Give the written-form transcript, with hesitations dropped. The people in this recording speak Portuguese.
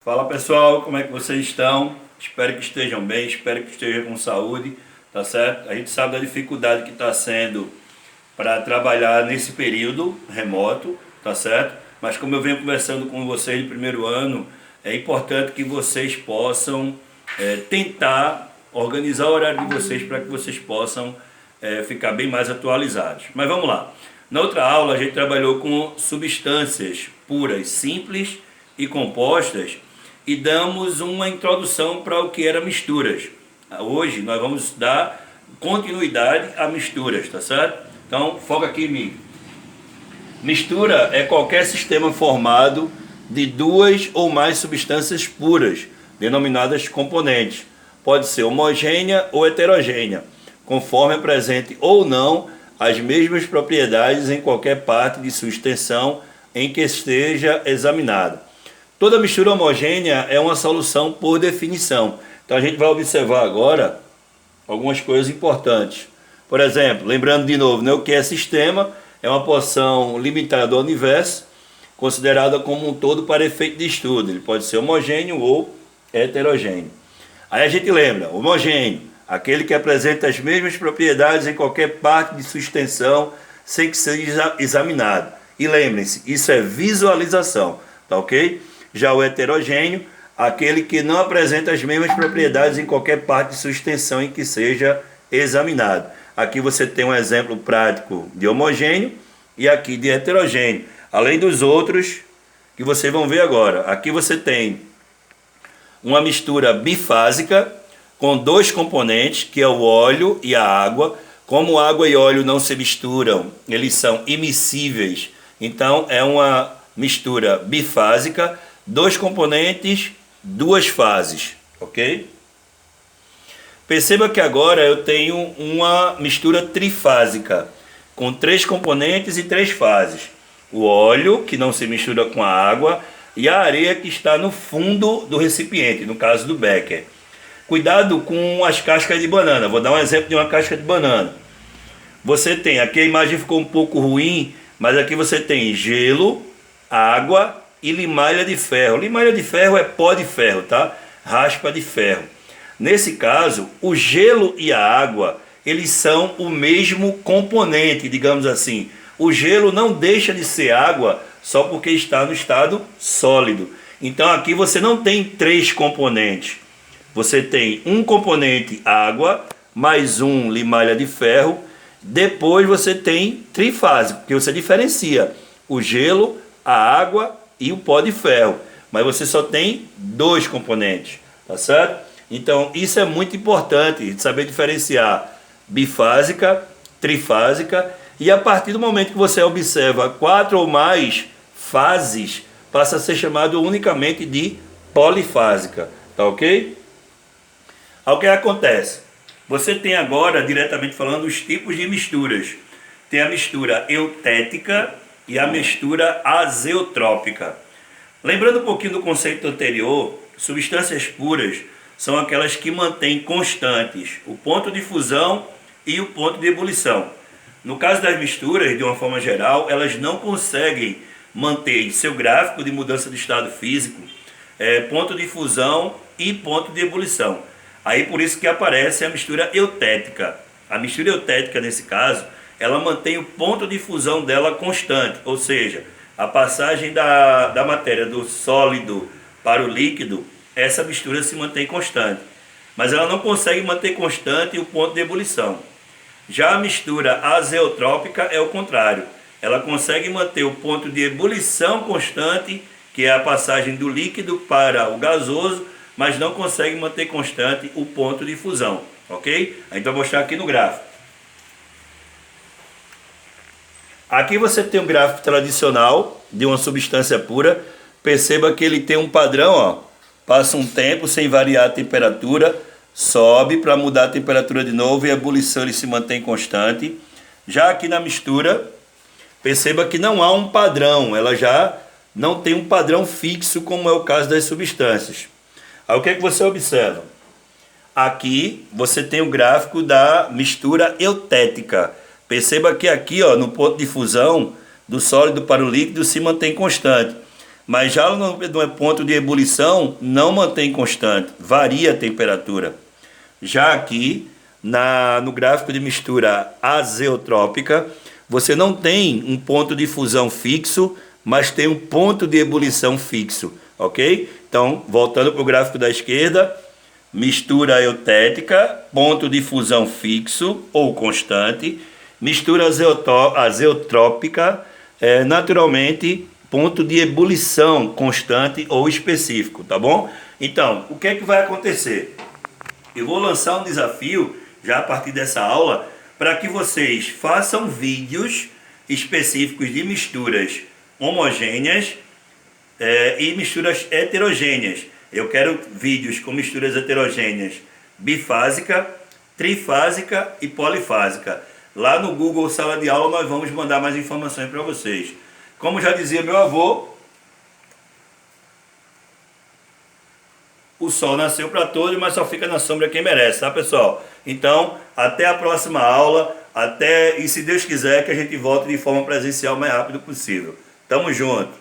Fala pessoal, como é que vocês estão? Espero que estejam bem, espero que estejam com saúde, tá certo? A gente sabe da dificuldade que está sendo para trabalhar nesse período remoto, tá certo? Mas como eu venho conversando com vocês no primeiro ano, é importante que vocês possam tentar organizar o horário de vocês para que vocês possam ficar bem mais atualizados. Mas vamos lá. Na outra aula a gente trabalhou com substâncias puras, simples e compostas e damos uma introdução para o que era misturas. Hoje nós vamos dar continuidade a misturas, tá certo? Então foca aqui em mim. Mistura é qualquer sistema formado de duas ou mais substâncias puras, denominadas componentes. Pode ser homogênea ou heterogênea, conforme apresente ou não as mesmas propriedades em qualquer parte de sua extensão em que esteja examinada. Toda mistura homogênea é uma solução por definição. Então a gente vai observar agora algumas coisas importantes. Por exemplo, lembrando de novo, né, o que é sistema é uma porção limitada do universo, considerada como um todo para efeito de estudo. Ele pode ser homogêneo ou heterogêneo. Aí a gente lembra, homogêneo, aquele que apresenta as mesmas propriedades em qualquer parte de sua extensão, sem que seja examinado. E lembrem-se, isso é visualização, tá ok? Já o heterogêneo, aquele que não apresenta as mesmas propriedades em qualquer parte de sua extensão em que seja examinado. Aqui você tem um exemplo prático de homogêneo e aqui de heterogêneo, além dos outros que vocês vão ver agora. Aqui você tem uma mistura bifásica com dois componentes, que é o óleo e a água. Como água e óleo não se misturam, eles são immiscíveis, então é uma mistura bifásica, dois componentes, duas fases, ok? Perceba que agora eu tenho uma mistura trifásica, com três componentes e três fases. O óleo, que não se mistura com a água, e a areia que está no fundo do recipiente, no caso do becker. Cuidado com as cascas de banana. Vou dar um exemplo de uma casca de banana. Você tem, aqui a imagem ficou um pouco ruim, mas aqui você tem gelo, água e limalha de ferro. Limalha de ferro é pó de ferro, tá? Raspa de ferro. Nesse caso, o gelo e a água, eles são o mesmo componente, digamos assim. O gelo não deixa de ser água só porque está no estado sólido. Então aqui você não tem três componentes. Você tem um componente água, mais um limalha de ferro. Depois você tem trifásico, porque você diferencia o gelo, a água e o pó de ferro. Mas você só tem dois componentes, tá certo? Então isso é muito importante, de saber diferenciar bifásica, trifásica. E a partir do momento que você observa quatro ou mais fases, passa a ser chamado unicamente de polifásica, tá ok? O que acontece? Você tem agora, diretamente falando, os tipos de misturas. Tem a mistura eutética e a mistura azeotrópica. Lembrando um pouquinho do conceito anterior, substâncias puras são aquelas que mantêm constantes o ponto de fusão e o ponto de ebulição. No caso das misturas, de uma forma geral, elas não conseguem manter em seu gráfico de mudança de estado físico ponto de fusão e ponto de ebulição. Aí por isso que aparece a mistura eutética. A mistura eutética, nesse caso, ela mantém o ponto de fusão dela constante, ou seja, a passagem da matéria do sólido para o líquido, essa mistura se mantém constante. Mas ela não consegue manter constante o ponto de ebulição. Já a mistura azeotrópica é o contrário. Ela consegue manter o ponto de ebulição constante, que é a passagem do líquido para o gasoso, mas não consegue manter constante o ponto de fusão, ok? A gente vai mostrar aqui no gráfico. Aqui você tem um gráfico tradicional de uma substância pura. Perceba que ele tem um padrão, ó. Passa um tempo sem variar a temperatura, sobe para mudar a temperatura de novo e a ebulição ele se mantém constante. Já aqui na mistura, perceba que não há um padrão, ela já não tem um padrão fixo como é o caso das substâncias. Aí o que é que você observa? Aqui você tem o gráfico da mistura eutética. Perceba que aqui, ó, no ponto de fusão do sólido para o líquido se mantém constante. Mas já no ponto de ebulição, não mantém constante, varia a temperatura. Já aqui, no gráfico de mistura azeotrópica, você não tem um ponto de fusão fixo, mas tem um ponto de ebulição fixo, ok? Então, voltando para o gráfico da esquerda, mistura eutética, ponto de fusão fixo ou constante. Mistura azeotrópica, naturalmente, ponto de ebulição constante ou específico, tá bom? Então, o que é que vai acontecer? Eu vou lançar um desafio, já a partir dessa aula, para que vocês façam vídeos específicos de misturas homogêneas e misturas heterogêneas. Eu quero vídeos com misturas heterogêneas bifásica, trifásica e polifásica. Lá no Google Sala de Aula nós vamos mandar mais informações para vocês. Como já dizia meu avô, o sol nasceu para todos, mas só fica na sombra quem merece, tá, pessoal? Então, até a próxima aula, e se Deus quiser que a gente volte de forma presencial o mais rápido possível. Tamo junto!